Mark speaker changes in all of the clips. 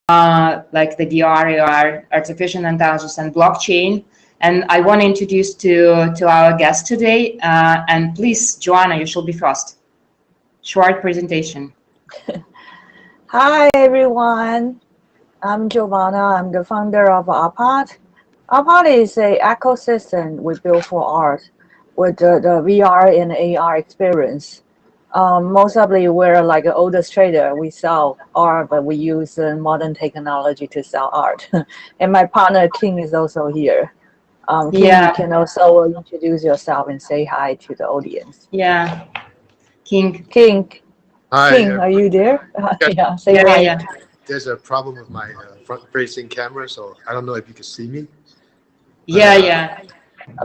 Speaker 1: like the VR, AR, artificial intelligence, and blockchain. And I want to introduce to our guest today. And please, Joanna, you shall be first. Short presentation.
Speaker 2: Hi, everyone. I'm Giovanna. I'm the founder of Apart. Apart is an ecosystem we built for art with the VR and AR experience. Mostly we're like an illustrator. We sell art, but we use modern technology to sell art. And my partner King is also here. King, you can also introduce yourself and say hi to the audience.
Speaker 1: Yeah, King.
Speaker 3: Hi.
Speaker 2: King, are you there? Yeah, say hi.
Speaker 1: Yeah.
Speaker 3: There's a problem with my front-facing camera, so I don't know if you can see me.
Speaker 1: Yeah.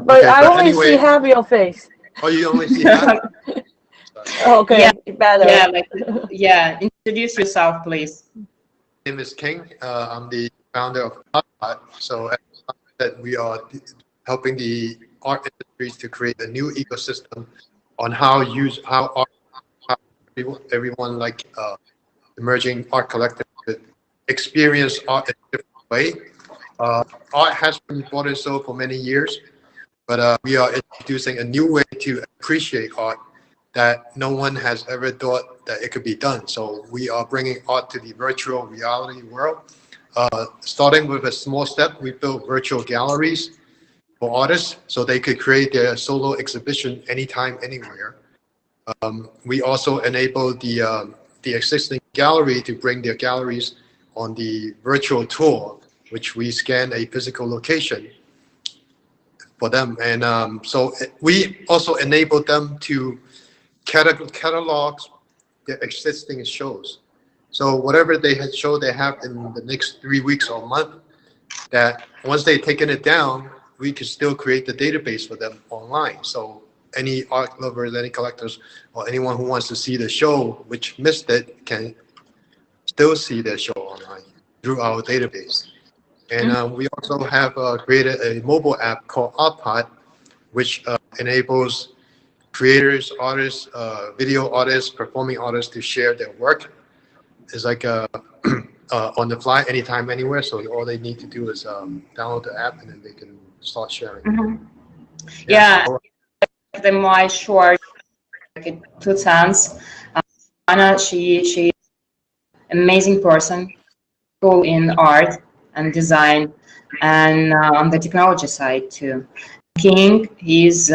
Speaker 2: But okay, I only see half your face.
Speaker 3: Oh, you only see half?
Speaker 2: Okay, better.
Speaker 1: Yeah, introduce yourself, please.
Speaker 3: My name is King. I'm the founder of Art. So that we are helping the art industry to create a new ecosystem on how art, everyone like emerging art collectors experience art in a different way. Art has been bought and sold for many years, but we are introducing a new way to appreciate art that no one has ever thought that it could be done. So we are bringing art to the virtual reality world. Starting with a small step, we built virtual galleries for artists so they could create their solo exhibition anytime, anywhere. We also enable the existing gallery to bring their galleries on the virtual tour, which we scan a physical location for them. And so we also enable them to catalog their existing shows. So whatever they had show they have in the next 3 weeks or a month, that once they've taken it down, we can still create the database for them online. So any art lovers, any collectors, or anyone who wants to see the show which missed it can still see their show online through our database. And we also have created a mobile app called Artpod, which enables creators, artists, video artists, performing artists to share their work. It's like on the fly, anytime, anywhere. So all they need to do is download the app and then they can start sharing.
Speaker 1: Yeah. The my short, like 2 cents. Anna, she amazing person, cool in art and design, and on the technology side too. King, he's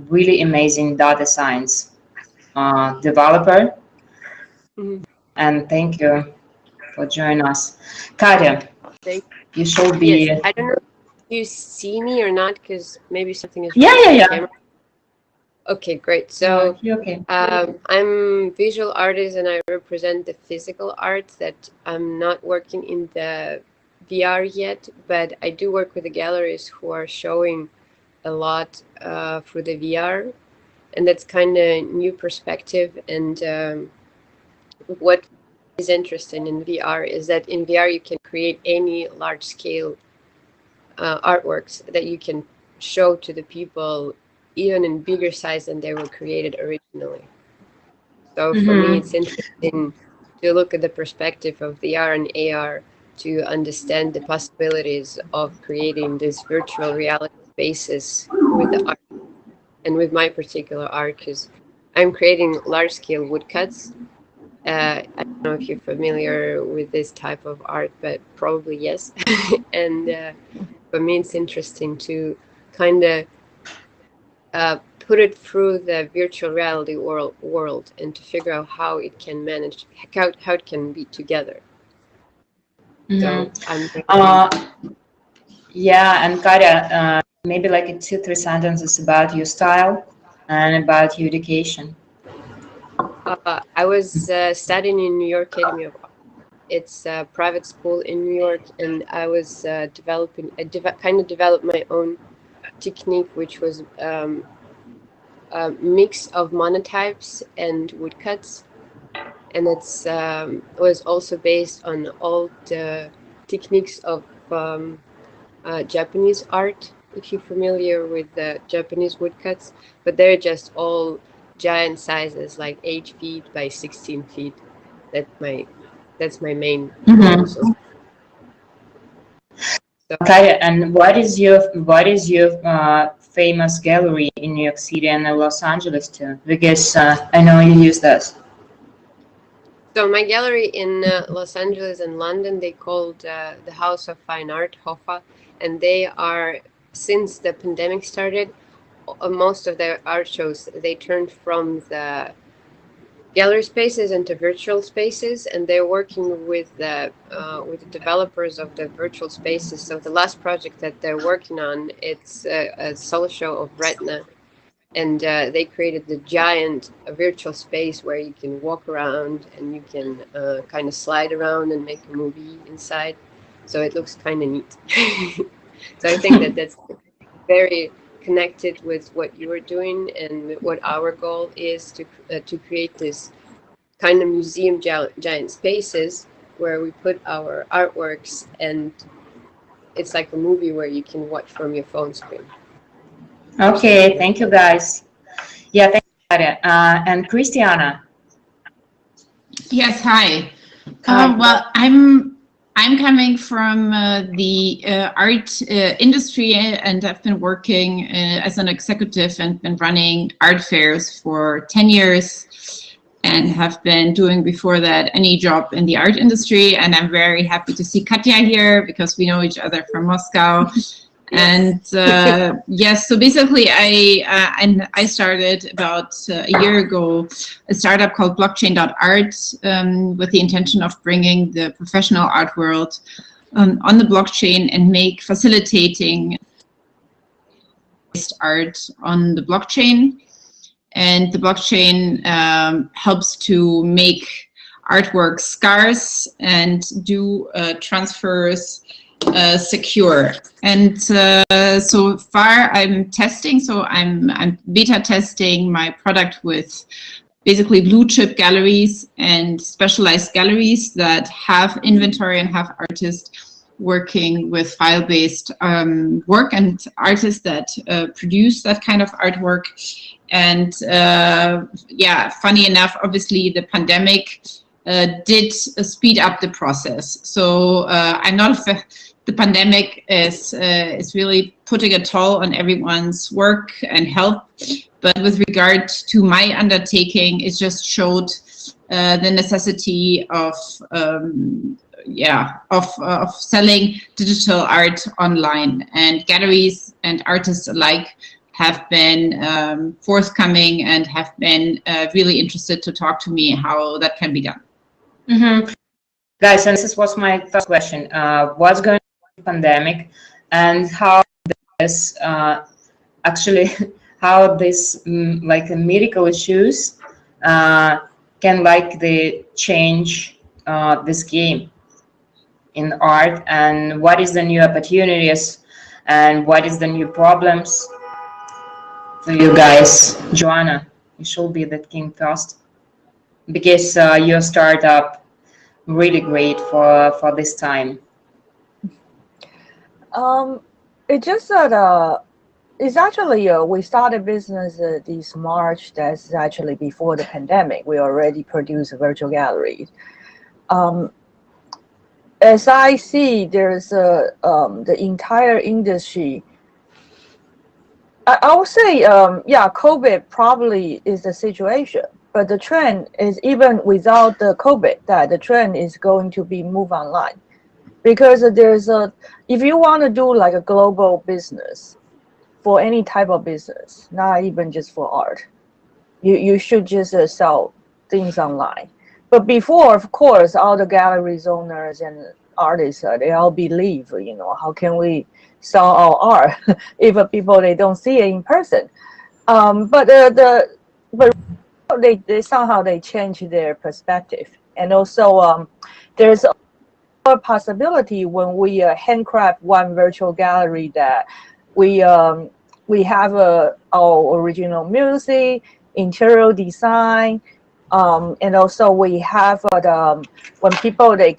Speaker 1: really amazing data science developer. And thank you for joining us. Katya, you should be.
Speaker 4: Yes, I don't know if you see me or not, because maybe something is
Speaker 1: wrong with the camera.
Speaker 4: Okay, great. So
Speaker 1: okay.
Speaker 4: I'm visual artist and I represent the physical art that I'm not working in the VR yet, but I do work with the galleries who are showing a lot through the VR, and that's kind of new perspective. And what is interesting in VR is that in VR you can create any large scale artworks that you can show to the people even in bigger size than they were created originally. So for me, it's interesting to look at the perspective of VR and AR to understand the possibilities of creating this virtual reality spaces with the art and with my particular art, because I'm creating large-scale woodcuts. I don't know if you're familiar with this type of art, but probably yes. And for me, it's interesting to kind of put it through the virtual reality world and to figure out how it can manage, how it can be together. So
Speaker 1: yeah, and Katya, maybe like 2-3 sentences about your style and about your education.
Speaker 4: I was studying in New York Academy of Art. It's a private school in New York, and I was developing, kind of developed my own technique, which was a mix of monotypes and woodcuts, and it's was also based on all the techniques of Japanese art, if you're familiar with the Japanese woodcuts, but they're just all giant sizes, like 8 feet by 16 feet. That's my main proposal.
Speaker 1: Okay, and what is your famous gallery in New York City and Los Angeles too? Because I know you use this.
Speaker 4: So my gallery in Los Angeles and London, they called the House of Fine Art, HOFA, and they are, since the pandemic started, most of their art shows, they turned from the gallery spaces into virtual spaces, and they're working with the developers of the virtual spaces. So the last project that they're working on, it's a solo show of Retina, and they created the giant virtual space where you can walk around and you can kind of slide around and make a movie inside. So it looks kind of neat. So I think that that's very connected with what you are doing and what our goal is to create this kind of museum giant spaces where we put our artworks, and it's like a movie where you can watch from your phone screen.
Speaker 1: Okay, thank you guys. Yeah, thank you, Daria. And Christiana.
Speaker 5: Yes, hi.
Speaker 1: Hi.
Speaker 5: Well, I'm coming from the art industry, and I've been working as an executive and been running art fairs for 10 years, and have been doing before that any job in the art industry. And I'm very happy to see Katya here because we know each other from Moscow. And yes, so basically I started about a year ago a startup called Blockchain.art with the intention of bringing the professional art world on the blockchain and make facilitating art on the blockchain. And the blockchain helps to make artwork scarce and do transfers secure. And so far I'm testing, so I'm beta testing my product with basically blue chip galleries and specialized galleries that have inventory and have artists working with file-based work, and artists that produce that kind of artwork. And yeah, funny enough, obviously the pandemic did speed up the process. So I'm not the pandemic is really putting a toll on everyone's work and health. But with regard to my undertaking, it just showed the necessity of selling digital art online, and galleries and artists alike have been forthcoming and have been really interested to talk to me how that can be done.
Speaker 1: Mm-hmm. Guys, and this was my first question. What's going on with the pandemic, and how this actually how this like medical issues can change this game in art, and what is the new opportunities and what is the new problems for you guys? Joanna, you should be the king first, because your startup really great for this time.
Speaker 2: It's just that it's actually we started business this March. That's actually before the pandemic. We already produced a virtual gallery. As I see, there's the entire industry. I would say, yeah, COVID probably is the situation, but the trend is, even without the COVID, that the trend is going to be move online, because there's if you want to do like a global business for any type of business, not even just for art, you should just sell things online. But before, of course, all the galleries owners and artists, they all believe, you know, how can we sell our art if people they don't see it in person? But they somehow they change their perspective, and also there's a possibility when we handcraft one virtual gallery that we have our original music, interior design. And also we have when people they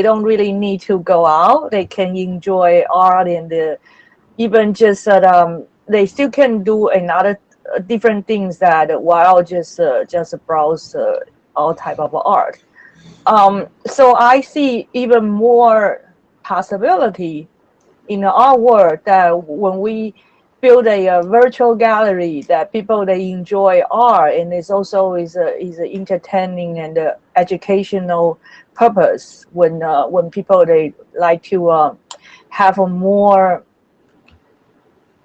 Speaker 2: don't really need to go out, they can enjoy art, and even just they still can do another different things that while just browse all type of art. So I see even more possibility in our world that when we build a virtual gallery that people they enjoy art, and it's also is a entertaining and educational purpose when people they like to have a more,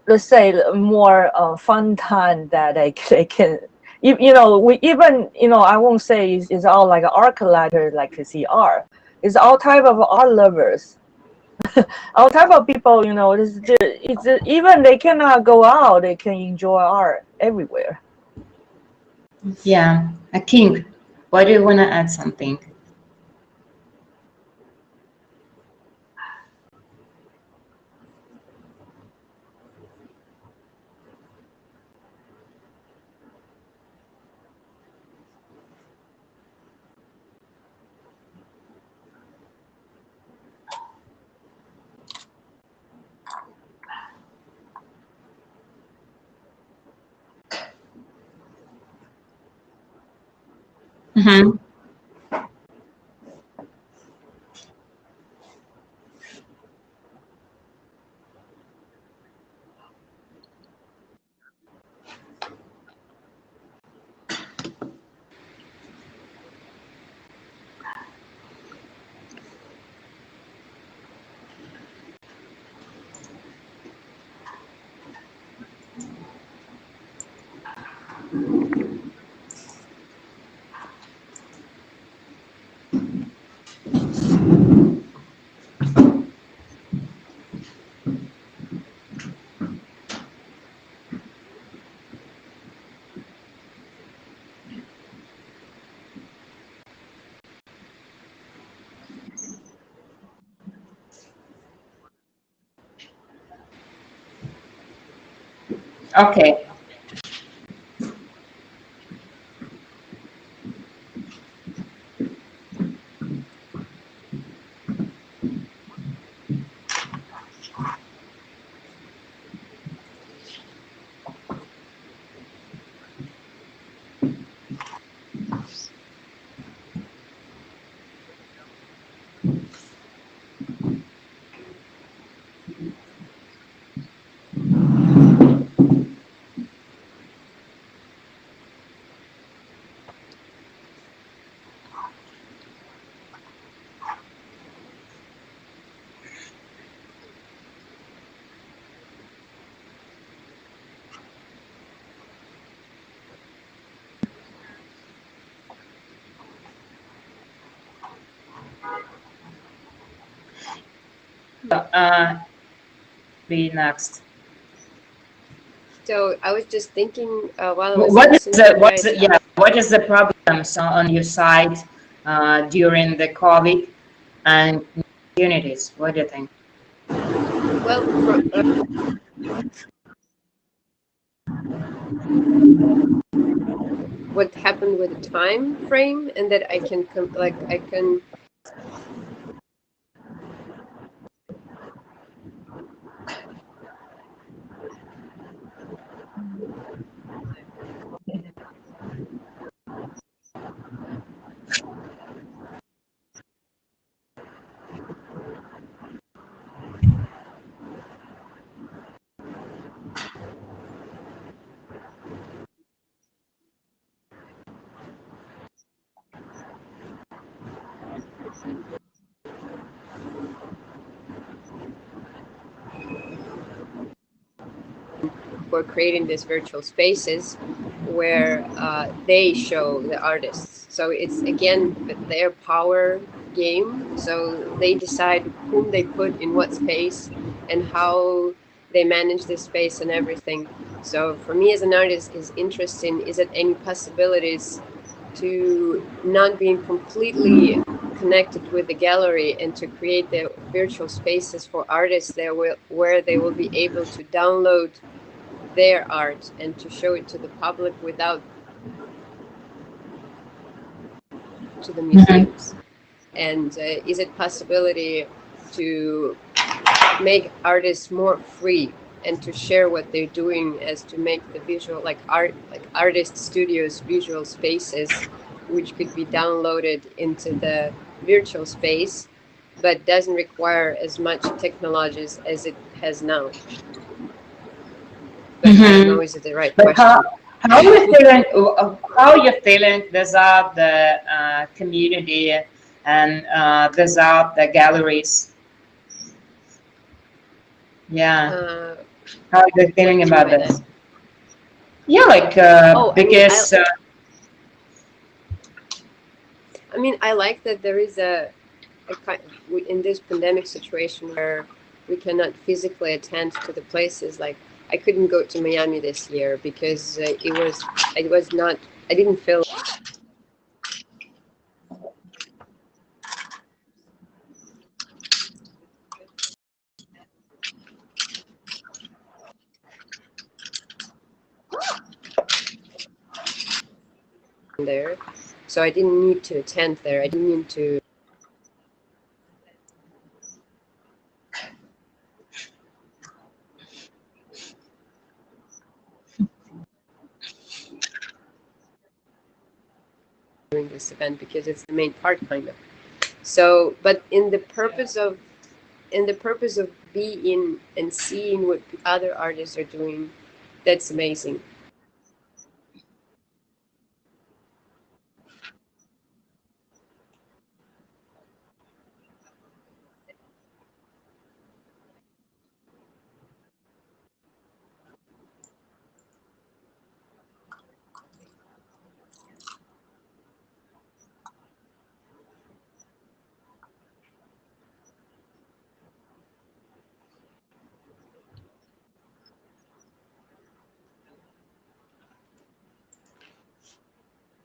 Speaker 2: let's say, more fun time that they can you know, we even, you know, I won't say it's all like art collector like to see art. It's all type of art lovers. All type of people, you know, it's even they cannot go out, they can enjoy art everywhere.
Speaker 1: Yeah, King, why do you want to add something? Mm-hmm. Okay. Be next.
Speaker 4: So I was just thinking while I was
Speaker 1: What is
Speaker 4: listening,
Speaker 1: the what is the problems on your side during the COVID and communities? What do you think?
Speaker 4: Well, what happened with the time frame, and that I can I can for creating these virtual spaces where they show the artists. So it's again their power game. So they decide whom they put in what space and how they manage this space and everything. So for me as an artist is interesting, is it any possibilities to not being completely connected with the gallery and to create the virtual spaces for artists there where they will be able to download their art and to show it to the public without to the museums. And is it possibility to make artists more free and to share what they're doing as to make the visual like artist studios visual spaces which could be downloaded into the virtual space but doesn't require as much technologies as it has now. But I don't know, is it the right
Speaker 1: But
Speaker 4: question?
Speaker 1: how you feeling? How you feeling without the community and without the galleries? Yeah. How are you feeling about this? Yeah, like because
Speaker 4: I mean, I like that there is a in this pandemic situation where we cannot physically attend to the places. Like, I couldn't go to Miami this year because I didn't feel there, so I didn't need to attend there. I didn't need to. During this event because it's the main part, kind of. So, but in the purpose of being and seeing what other artists are doing, that's amazing.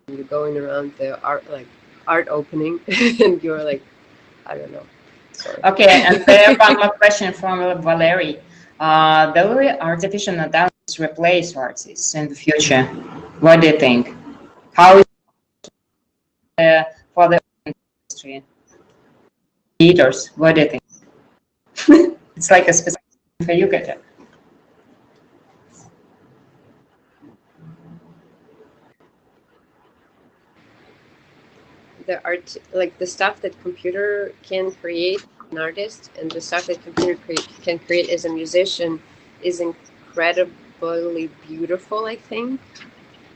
Speaker 4: You're going around the art opening and you're like, I don't know. Sorry.
Speaker 1: Okay, and there one more question from Valerie. Will artificial intelligence replace artists in the future? What do you think? How is it for the industry? Leaders, what do you think? It's like a specific for you, Katja.
Speaker 4: The art, like the stuff that computer can create an artist, and the stuff that computer can create as a musician is incredibly beautiful, I think.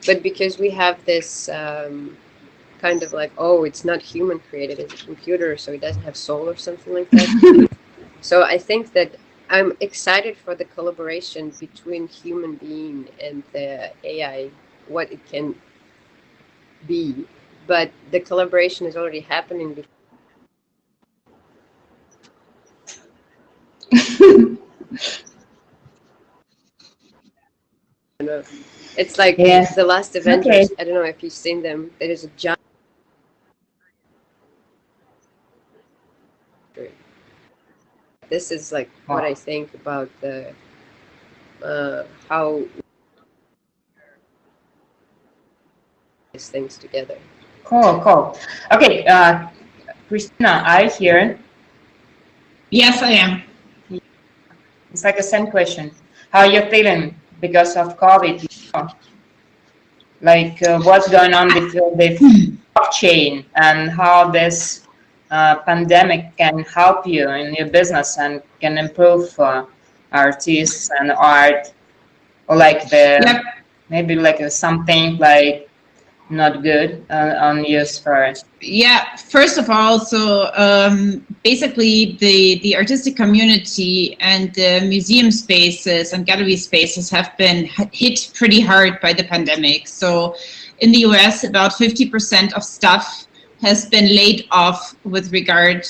Speaker 4: But because we have this kind of like, oh, it's not human created, it's a computer, so it doesn't have soul or something like that. So I think that I'm excited for the collaboration between human being and the AI, what it can be. But the collaboration is already happening. It's like the last Avengers. Okay. I don't know if you've seen them. There is a giant. This is like what I think about the how these things together.
Speaker 1: Cool, cool. Okay, Christina, are you here?
Speaker 5: Yes, I am.
Speaker 1: It's like a same question. How are you feeling because of COVID? Like what's going on with the blockchain and how this pandemic can help you in your business and can improve artists and art, or like the maybe like something like not good on use for it?
Speaker 5: Yeah, first of all, so basically the artistic community and the museum spaces and gallery spaces have been hit pretty hard by the pandemic. So in the US, about 50% of staff has been laid off with regard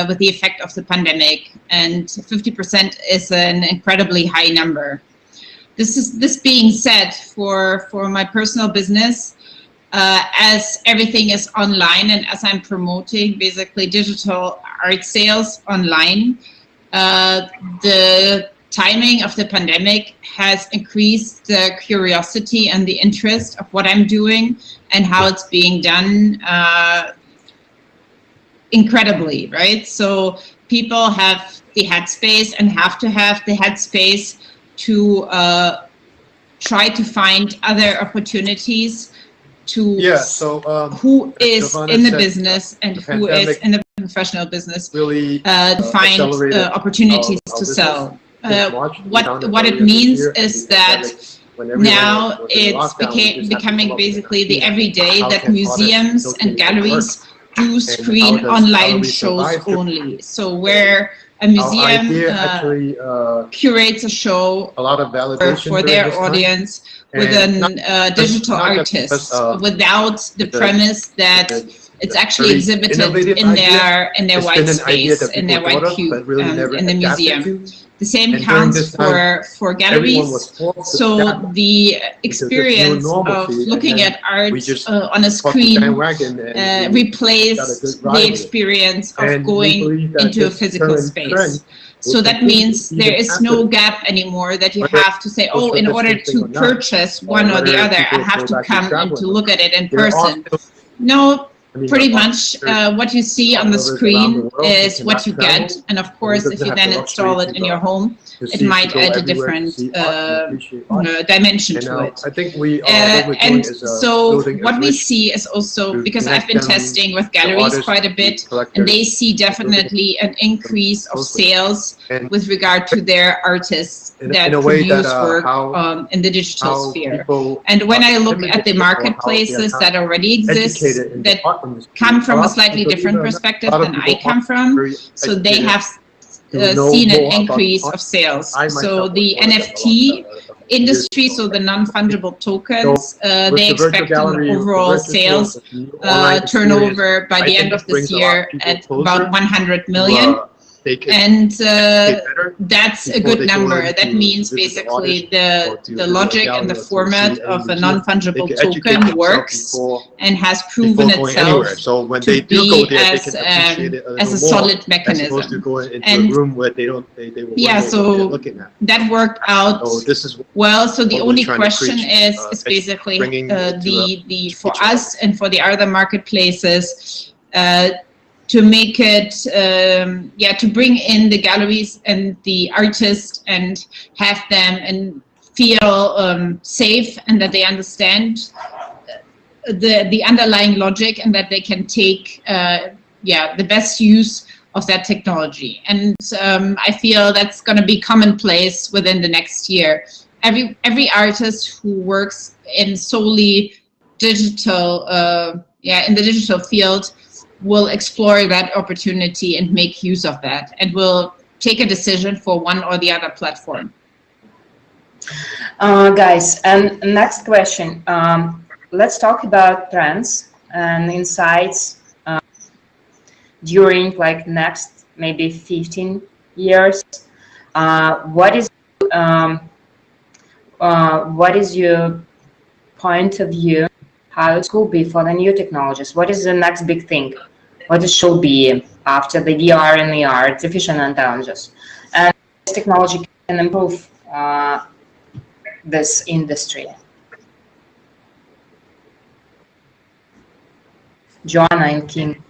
Speaker 5: with the effect of the pandemic, and 50% is an incredibly high number. This being said, for my personal business, as everything is online and as I'm promoting basically digital art sales online, the timing of the pandemic has increased the curiosity and the interest of what I'm doing and how it's being done incredibly, right? So people have the headspace and have to have the headspace to try to find other opportunities to who is in the business and who is in the professional business
Speaker 3: really
Speaker 5: find opportunities to sell. What it means is that now it's becoming basically the everyday that museums and galleries do screen online shows only. So where a museum curates a show for their audience with a digital artist without the premise that it's actually exhibited in their white space, in their white cube, in the museum. The same counts for galleries. So the experience of looking at art on a screen replaced the experience of going into a physical space. So that means there is no gap anymore that you have to say, oh, in order to purchase one or the other, I have to come and to look at it in person. No, pretty much what you see on the screen is what you get. And of course, if you then install it in your home, it might add a different dimension to it.
Speaker 3: I think we are
Speaker 5: and so what we see is also, because I've been testing with galleries quite a bit, and they see definitely an increase of sales with regard to their artists that produce work in the digital sphere. And when I look at the marketplaces that already exist, that come from a slightly different perspective than I come from, so they have seen an increase of sales. So the NFT industry, so the non-fungible tokens, they expect an overall sales turnover by the end of this year at about 100 million. And that's a good number. That means basically the logic and the format of a non-fungible token works and has proven itself to be as a solid mechanism. And yeah, so that worked out well. So the only question is basically for us and for the other marketplaces, to make it, to bring in the galleries and the artists and have them and feel safe, and that they understand the underlying logic, and that they can take, the best use of that technology. And I feel that's going to be commonplace within the next year. Every artist who works in solely digital, in the digital field, will explore that opportunity and make use of that, and will take a decision for one or the other platform.
Speaker 1: Guys, and next question. Let's talk about trends and insights during like next maybe 15 years. What is your point of view? How it will be for the new technologies? What is the next big thing? What it should be after the VR and AR, artificial intelligence, and this technology can improve this industry? Joanna and Kim.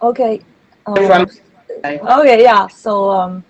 Speaker 2: Okay. Okay. Yeah. So.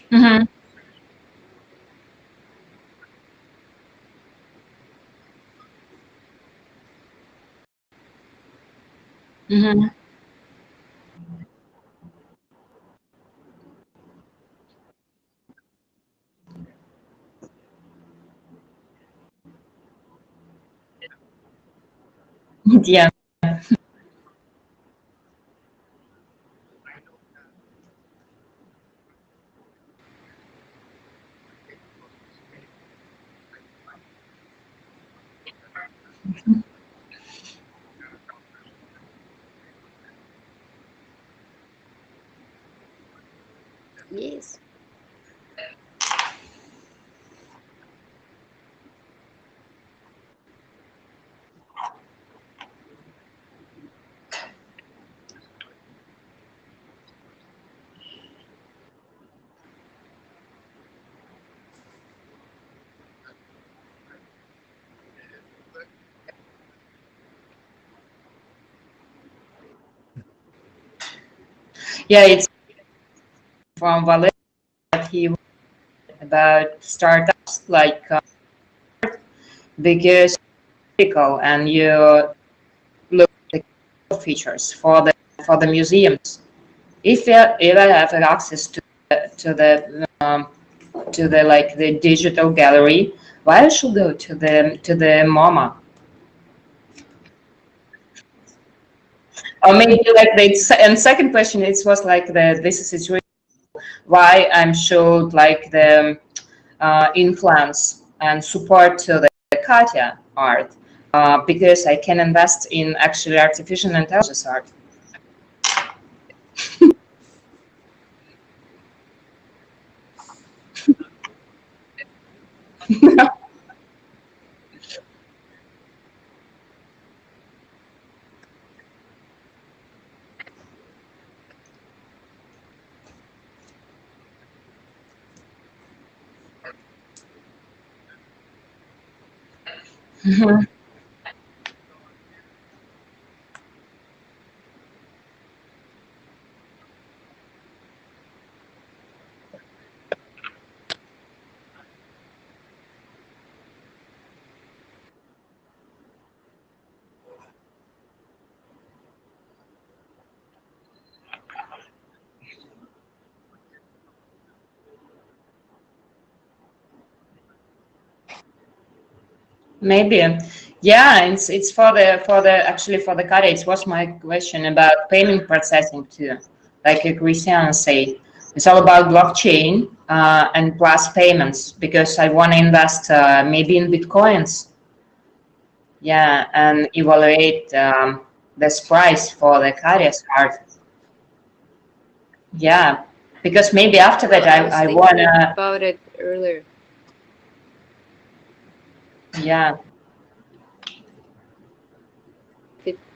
Speaker 1: Mm-hmm. Mm-hmm. Yeah.
Speaker 4: Yes.
Speaker 1: Yeah, it's from Valeria that he about startups like because critical and you look at the features for the museums. If you have access to the like the digital gallery, why you should go to the MoMA? Or maybe like the and second question, it was like the this is situation why I'm showed like the influence and support to the Katya art because I can invest in actually artificial intelligence art. Maybe, yeah. It's for the actually for the Katya. It was my question about payment processing too. Like Christian say, it's all about blockchain and plus payments because I want to invest maybe in bitcoins. Yeah, and evaluate this price for the Katya's art. Yeah, because maybe after that
Speaker 4: I was
Speaker 1: I
Speaker 4: thinking
Speaker 1: wanna.
Speaker 4: about it earlier.
Speaker 1: Yeah,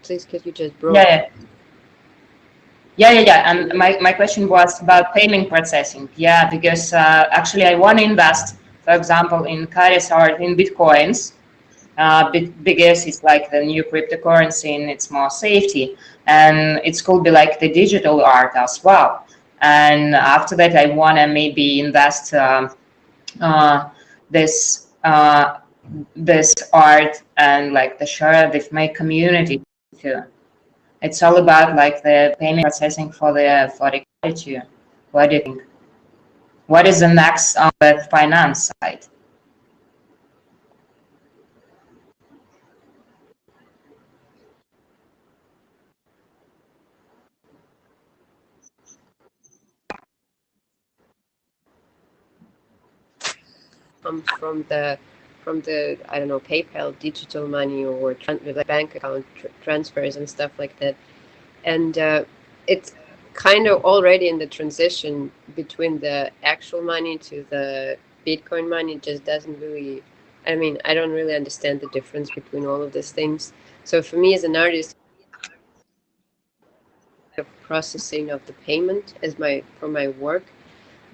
Speaker 4: Please, could you just broke?
Speaker 1: yeah, yeah. And my question was about payment processing. Yeah, because actually I want to invest, for example, in Katya's art in bitcoins. Because it's like the new cryptocurrency and it's more safety, and it could be like the digital art as well. And after that, I want to maybe invest uh, this this art and like the share with my community too. It's all about like the payment processing for the community. What do you think? What is the next on the finance side?
Speaker 4: Comes from the I don't know, PayPal digital money or like bank account transfers and stuff like that. And it's kind of already in the transition between the actual money to the Bitcoin money. It just doesn't really. I mean, I don't really understand the difference between all of these things. So for me as an artist, the processing of the payment as my for my work.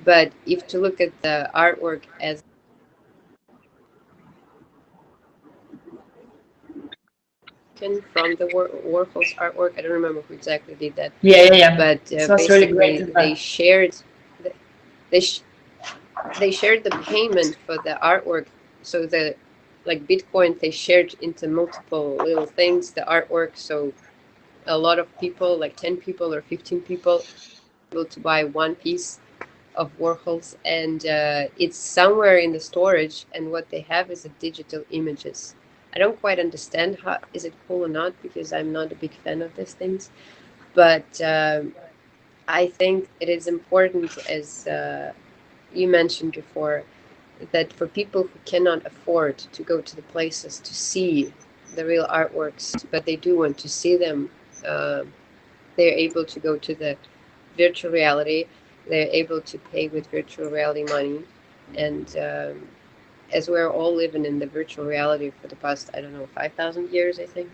Speaker 4: But if to look at the artwork as from the Warhol's artwork. I don't remember who exactly did that,
Speaker 1: Yeah.
Speaker 4: but
Speaker 1: It was really
Speaker 4: basically
Speaker 1: great.
Speaker 4: they shared they sh- they shared the payment for the artwork. So the like Bitcoin, they shared into multiple little things the artwork. So a lot of people, like 10 people or 15 people, able to buy one piece of Warhol's, and it's somewhere in the storage. And what they have is the digital images. I don't quite understand how is it cool or not, because I'm not a big fan of these things. But I think it is important, as you mentioned before, that for people who cannot afford to go to the places to see the real artworks, but they do want to see them, they're able to go to the virtual reality. They're able to pay with virtual reality money. And as we're all living in the virtual reality for the past, I don't know, 5,000 years, I think,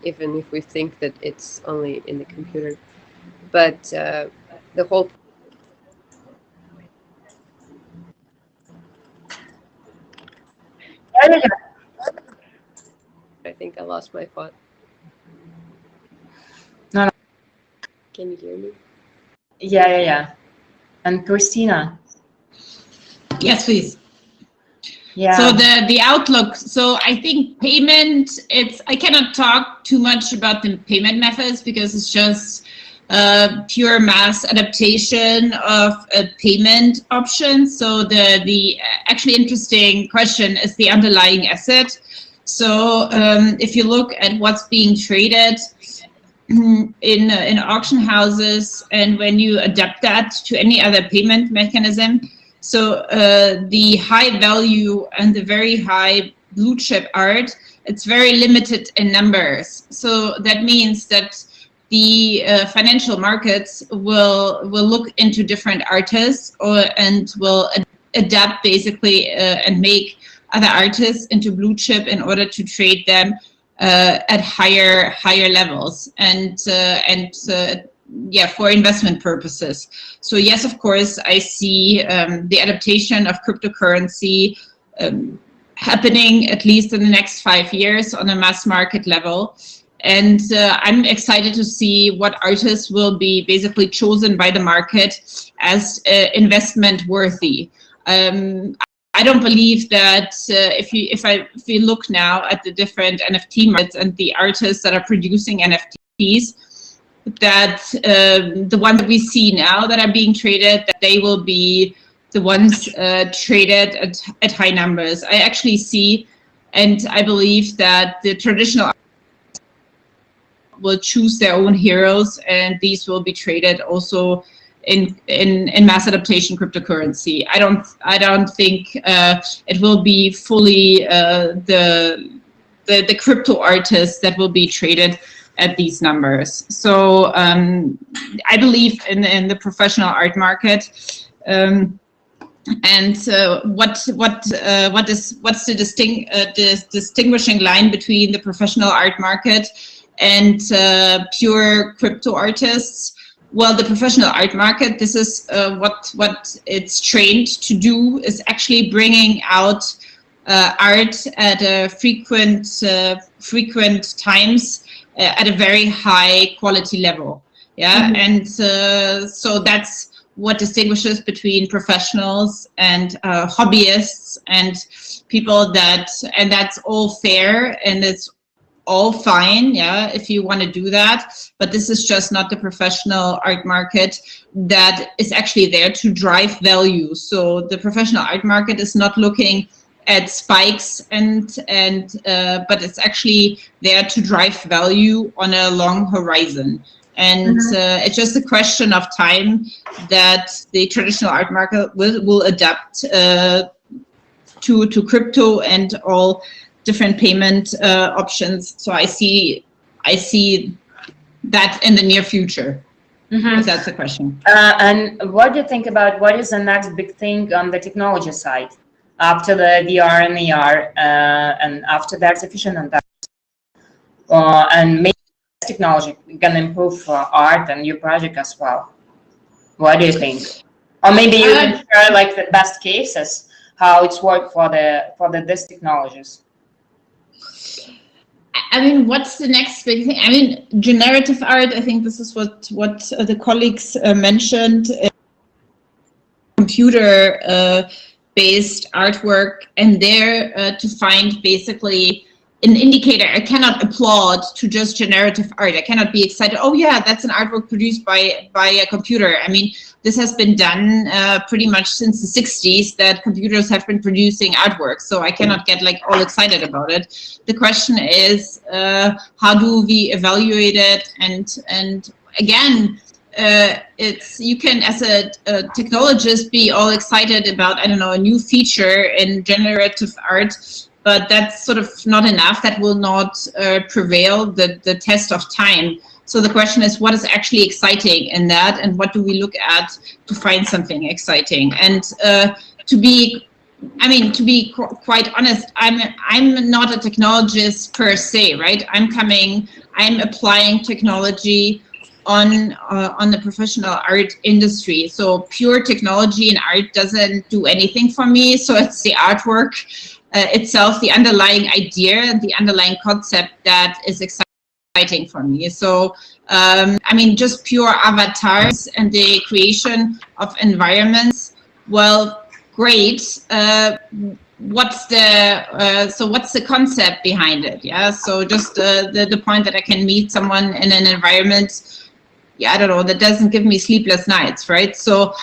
Speaker 4: even if we think that it's only in the computer. But the whole I think I lost my thought.
Speaker 1: No, no.
Speaker 4: Can you hear me?
Speaker 1: Yeah. And Christina.
Speaker 5: Yes, please.
Speaker 1: Yeah.
Speaker 5: So the outlook. So I think payment, I cannot talk too much about the payment methods because it's just pure mass adaptation of a payment option. So the actually interesting question is the underlying asset. So if you look at what's being traded in auction houses, and when you adapt that to any other payment mechanism, so the high value and the very high blue chip art, it's very limited in numbers. So that means that the financial markets will look into different artists and will adapt basically and make other artists into blue chip in order to trade them at higher levels and yeah, for investment purposes. So yes, of course, I see the adaptation of cryptocurrency happening at least in the next 5 years on a mass market level. And I'm excited to see what artists will be basically chosen by the market as investment worthy. I don't believe that if you look now at the different NFT markets and the artists that are producing NFTs, that the ones that we see now that are being traded, that they will be the ones traded at high numbers. I actually see, and I believe that the traditional will choose their own heroes, and these will be traded also in mass adaptation cryptocurrency. I don't think it will be fully the crypto artists that will be traded at these numbers. So I believe in the professional art market. And what's the distinguishing line between the professional art market and pure crypto artists? Well, the professional art market, this is what it's trained to do, is actually bringing out art at a frequent times at a very high quality level. Yeah, and so that's what distinguishes between professionals and hobbyists and people and that's all fair and it's all fine, yeah, if you want to do that, but this is just not the professional art market that is actually there to drive value. So the professional art market is not looking at spikes but it's actually there to drive value on a long horizon. And it's just a question of time that the traditional art market will adapt to crypto and all different payment options. So I see that in the near future. If that's the question.
Speaker 1: And what do you think about what is the next big thing on the technology side after the VR and AR and after the artificial intelligence? And maybe technology can improve art and your project as well. What do you think? Or maybe you can share like the best cases, how it's worked for these technologies.
Speaker 5: I mean, what's the next big thing? I mean, generative art, I think this is what the colleagues mentioned, computer based artwork, and there to find basically an indicator. I cannot applaud to just generative art. I cannot be excited, oh yeah, that's an artwork produced by a computer. I mean, this has been done pretty much since the 60s, that computers have been producing artwork. So I cannot get like all excited about it. The question is, how do we evaluate it? And again, you can, as a technologist, be all excited about, I don't know, a new feature in generative art, but that's sort of not enough. That will not prevail the test of time. So the question is, what is actually exciting in that, and what do we look at to find something exciting? And to be quite honest, I'm not a technologist per se, right? I'm applying technology on the professional art industry. So pure technology in art doesn't do anything for me. So it's the artwork itself, the underlying idea and the underlying concept that is exciting for me. So I mean, just pure avatars and the creation of environments, well, great. What's the concept behind it? Yeah, so just the point that I can meet someone in an environment, yeah, I don't know, that doesn't give me sleepless nights, right? So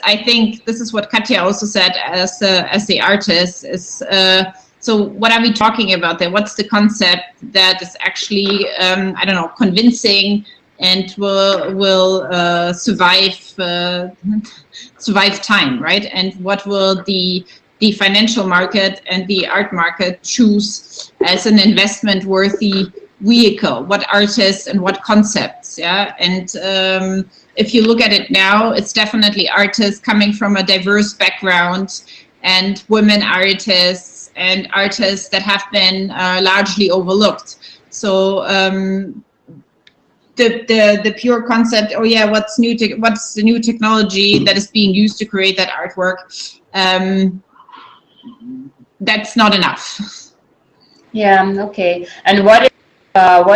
Speaker 5: I think this is what Katja also said as the artist is, so what are we talking about there? What's the concept that is actually, I don't know, convincing and will survive time, right? And what will the financial market and the art market choose as an investment worthy vehicle? What artists and what concepts? Yeah, and if you look at it now, it's definitely artists coming from a diverse background, and women artists and artists that have been largely overlooked. So the pure concept, oh yeah, what's the new technology that is being used to create that artwork? That's not enough.
Speaker 1: Yeah. Okay. And what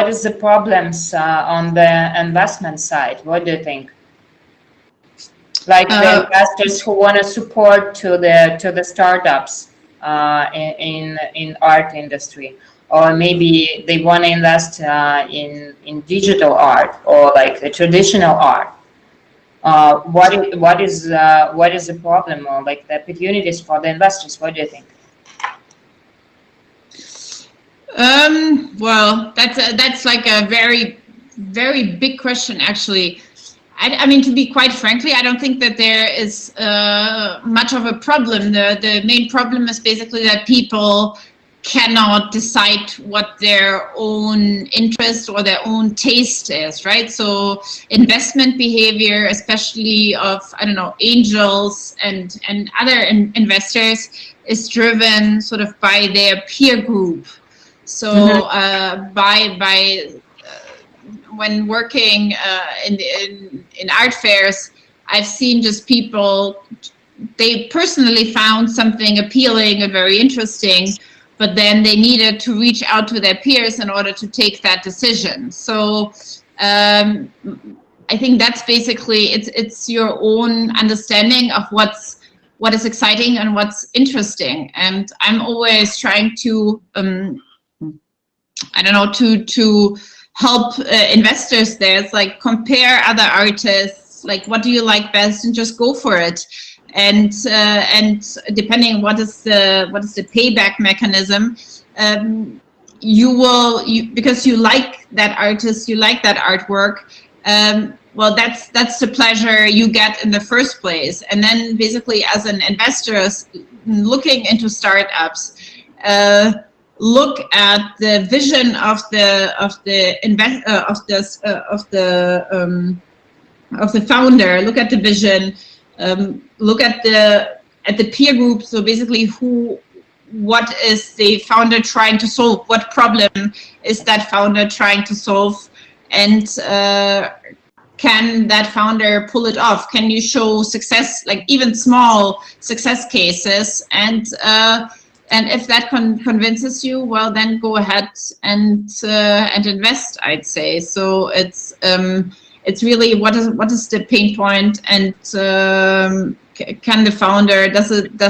Speaker 1: is the problems on the investment side? What do you think? Like the investors who want to support to the startups in art industry, or maybe they want to invest in digital art or like the traditional art. What is the problem, or like the opportunities for the investors? What do you think?
Speaker 5: Well, that's like a very, very big question, actually. I mean, to be quite frankly, I don't think that there is much of a problem. The main problem is basically that people cannot decide what their own interest or their own taste is, right? So investment behavior, especially of, I don't know, angels and other investors, is driven sort of by their peer group. So when working in art fairs, I've seen just people, they personally found something appealing and very interesting, but then they needed to reach out to their peers in order to take that decision. So I think that's basically, it's your own understanding of what is exciting and what's interesting. And I'm always trying to, I don't know, to help investors there. It's like, compare other artists, like what do you like best, and just go for it. And depending on what is the payback mechanism, because you like that artist, you like that artwork, well, that's the pleasure you get in the first place. And then basically, as an investor looking into startups, look at the vision of the founder. Look at the vision. Look at the peer group. So basically, what is the founder trying to solve? What problem is that founder trying to solve? And can that founder pull it off? Can you show success, like even small success cases? And if that convinces you, well, then go ahead and invest, I'd say. So it's really what is the pain point, and can the founder, does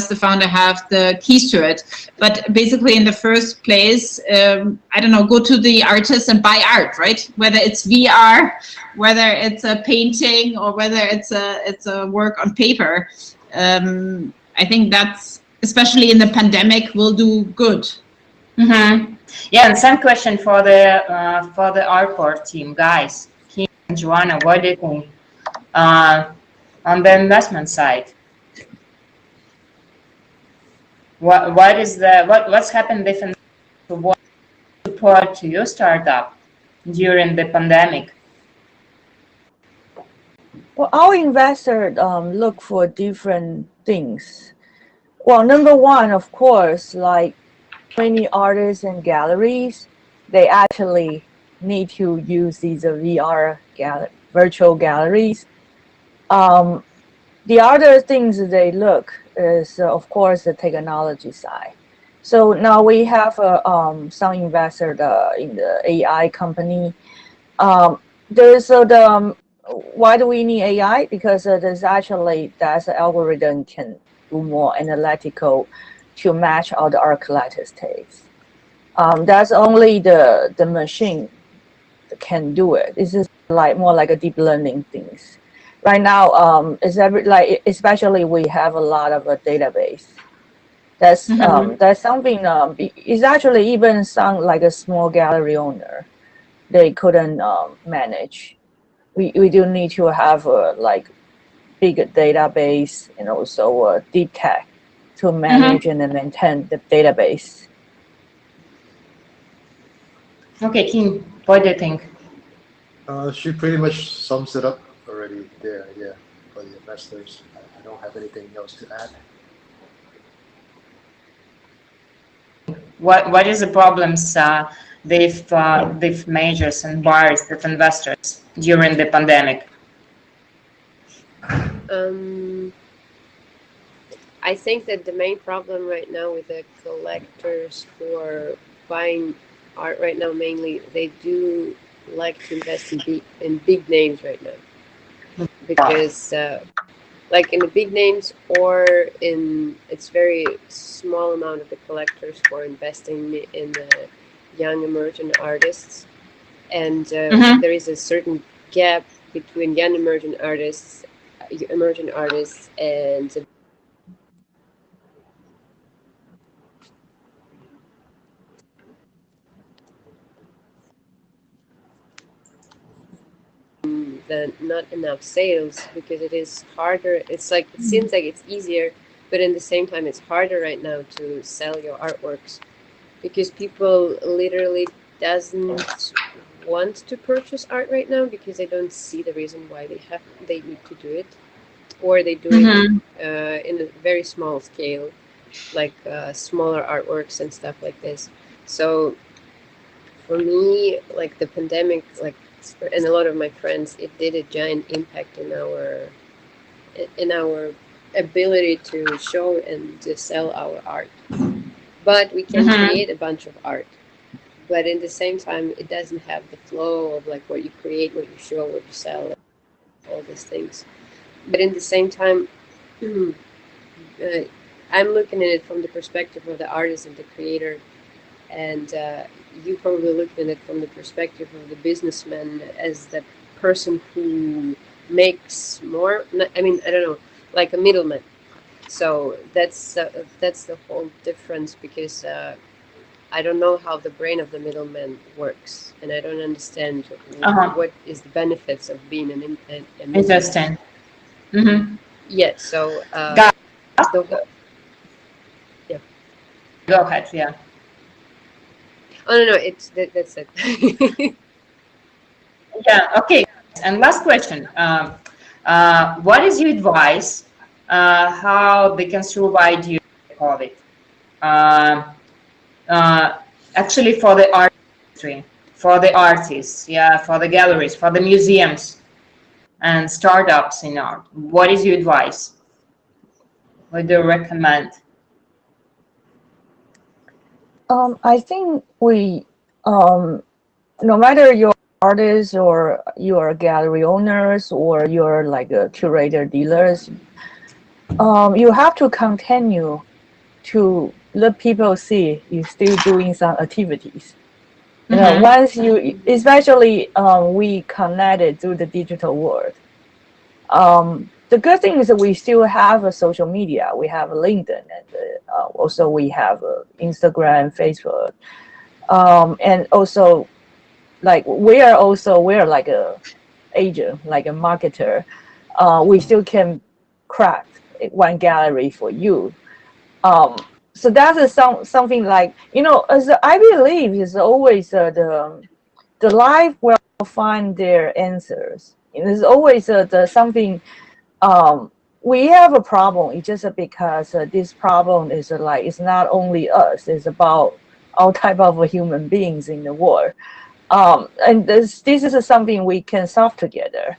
Speaker 5: the founder have the keys to it? But basically in the first place, I don't know, go to the artist and buy art, right? Whether it's VR, whether it's a painting, or whether it's a work on paper. I think that's, especially in the pandemic, will do good.
Speaker 1: Mm-hmm. Yeah, and same question for the Artport team, guys. Kim and Joanna, what do you think on the investment side? What's happened if what support to your startup during the pandemic?
Speaker 2: Well, our investors look for different things. Well, number one, of course, like many artists and galleries, they actually need to use these VR virtual galleries. The other things they look is, of course, the technology side. So now we have some investor in the AI company. Why do we need AI? Because there's actually that algorithm can do more analytical to match all the art collectors' tastes. That's only the machine that can do it. This is like more like a deep learning things. Right now, especially we have a lot of a database. That's something. It's actually even some like a small gallery owner, they couldn't manage. We do need to have like big database and also deep tech to manage and maintain the database.
Speaker 1: Okay, Kim, what do you think?
Speaker 3: She pretty much sums it up already there, yeah, for the investors. I don't have anything else to add.
Speaker 1: What is the problems they've measures and bars with investors during the pandemic?
Speaker 4: I think that the main problem right now with the collectors who are buying art right now, mainly, they do like to invest in big names right now, because like in the big names, or it's very small amount of the collectors who are investing in young emerging artists, and there is a certain gap between young emerging artists and not enough sales, because it is harder. It's like, it seems like it's easier, but in the same time it's harder right now to sell your artworks, because people literally doesn't want to purchase art right now because they don't see the reason why they need to do it, or they do it in a very small scale, like smaller artworks and stuff like this. So for me, like the pandemic, like, and a lot of my friends, it did a giant impact in our ability to show and to sell our art. But we can create a bunch of art, but in the same time it doesn't have the flow of like what you create, what you show, what you sell, all these things. But in the same time, I'm looking at it from the perspective of the artist and the creator, and you probably looking at it from the perspective of the businessman, as the person who makes more. I mean, I don't know, like a middleman. So that's the whole difference, because I don't know how the brain of the middleman works, and I don't understand what is the benefits of being a middleman.
Speaker 1: Interesting.
Speaker 4: Yeah. So yeah.
Speaker 1: Go ahead. Yeah.
Speaker 4: Oh no, that's it.
Speaker 1: Yeah. Okay. And last question. What is your advice? How they can survive during COVID? Actually, for the art industry, for the artists, yeah, for the galleries, for the museums, and startups in art. What is your advice? What do you recommend?
Speaker 2: I think no matter you're artists or you're gallery owners or you're like a curator dealers, you have to continue to let people see you still doing some activities. You know, once you, especially we connected through the digital world. The good thing is that we still have a social media. We have LinkedIn, and also we have Instagram, Facebook, and also like we're like a agent, like a marketer. We still can craft one gallery for you. So that is something like, you know, as I believe is always the life will find their answers. There's always something. We have a problem. It's just because this problem is like it's not only us. It's about all type of human beings in the world. And this is something we can solve together.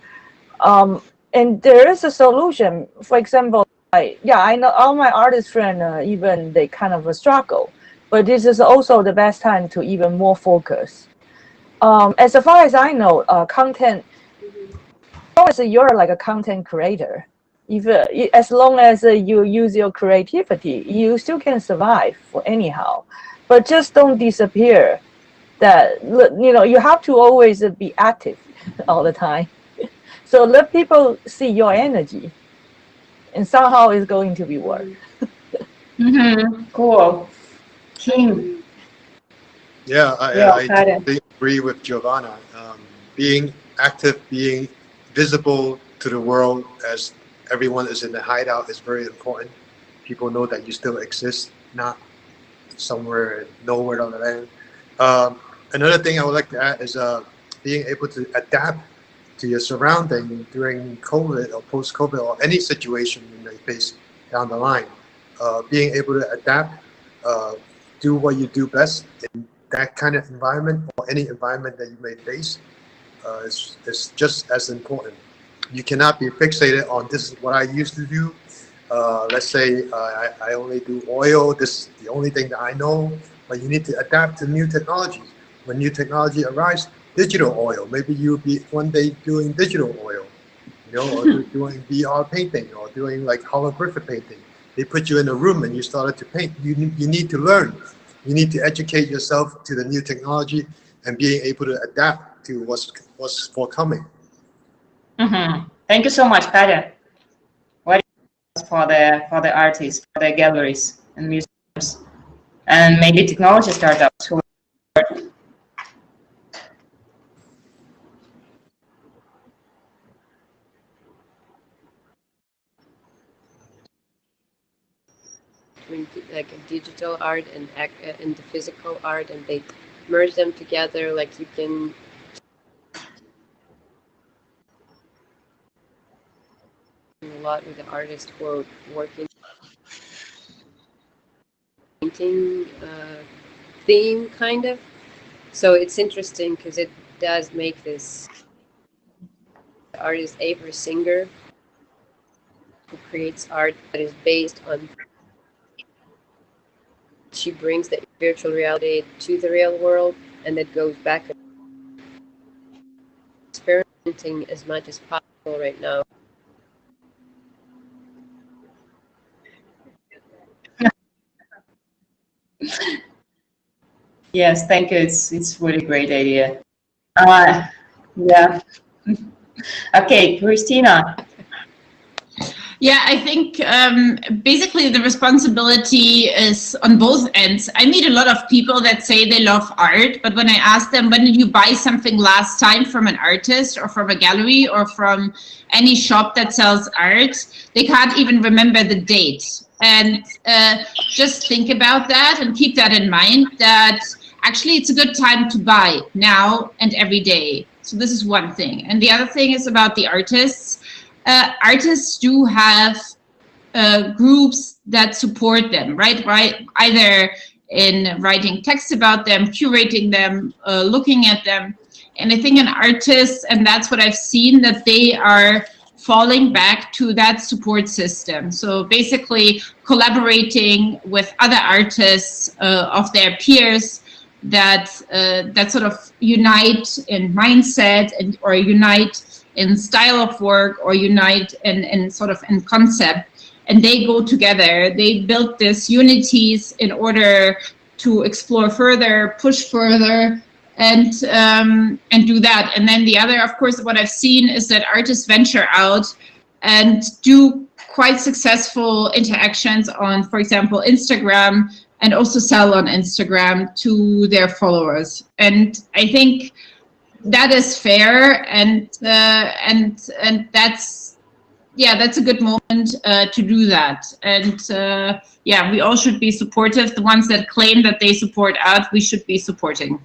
Speaker 2: And there is a solution. For example, I know all my artist friends, even they kind of struggle, but this is also the best time to even more focus. As far as I know, content, as long as you're like a content creator, if as long as you use your creativity, you still can survive for anyhow. But just don't disappear. That, you know, you have to always be active all the time. So let people see your energy, and somehow it's going to be work.
Speaker 1: Cool. King.
Speaker 3: Yeah,
Speaker 1: Yeah,
Speaker 3: I totally agree with Giovanna. Being active, being visible to the world as everyone is in the hideout is very important. People know that you still exist, not somewhere nowhere on the land. Another thing I would like to add is being able to adapt to your surrounding during COVID or post-COVID or any situation you may face down the line. Being able to adapt, do what you do best in that kind of environment or any environment that you may face is just as important. You cannot be fixated on this is what I used to do. Let's say I only do oil, this is the only thing that I know, but you need to adapt to new technologies. When new technology arrives, digital oil, maybe you'll be one day doing digital oil, you know, or doing VR painting or doing like holographic painting. They put you in a room and you started to paint. You need to learn. You need to educate yourself to the new technology and being able to adapt to what's forthcoming.
Speaker 1: Thank you so much, Katya. What for the artists, for the galleries and museums, and maybe technology startups who
Speaker 4: like a digital art and the physical art, and they merge them together. Like you can a lot with the artists who are working painting theme kind of. So it's interesting because it does make this artist Avery Singer, who creates art that is based on. She brings the virtual reality to the real world, and it goes back. Experimenting as much as possible right now.
Speaker 1: Yes, thank you. It's really great idea. Yeah. Okay, Christina.
Speaker 5: Yeah, I think basically the responsibility is on both ends. I meet a lot of people that say they love art, but when I ask them, when did you buy something last time from an artist or from a gallery or from any shop that sells art, they can't even remember the date. And just think about that and keep that in mind, that actually it's a good time to buy now and every day. So this is one thing. And the other thing is about the artists. Artists do have groups that support them, right? Either in writing text about them, curating them, looking at them. And I think an artist, and that's what I've seen, that they are falling back to that support system. So basically collaborating with other artists of their peers that sort of unite in mindset and or unite in style of work or unite in sort of in concept. and they go together. They build these unities in order to explore further, push further, and do that. And then the other, of course, what I've seen is that artists venture out and do quite successful interactions on, for example, Instagram, and also sell on Instagram to their followers. And I think that is fair, and that's, yeah, that's a good moment to do that. And yeah, we all should be supportive. The ones that claim that they support art, we should be supporting.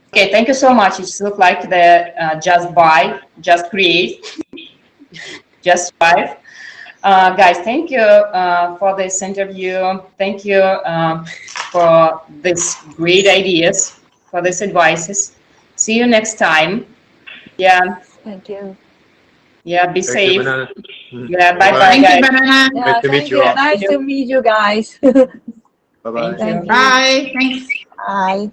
Speaker 1: Okay, thank you so much. It looks like the just buy, just create, just buy. Guys, thank you for this interview. Thank you for these great ideas, for these advices. See you next time. Yeah.
Speaker 2: Thank you.
Speaker 1: Yeah, be safe.
Speaker 3: You, Manana.
Speaker 1: Yeah, bye-bye,
Speaker 5: Thank
Speaker 1: guys.
Speaker 5: you, Manana.
Speaker 2: Yeah,
Speaker 3: Nice to meet
Speaker 2: thank
Speaker 3: you
Speaker 2: you.
Speaker 3: all.
Speaker 2: Nice to meet you guys.
Speaker 3: Bye-bye.
Speaker 1: Thank you.
Speaker 5: Bye. Thanks.
Speaker 2: Bye.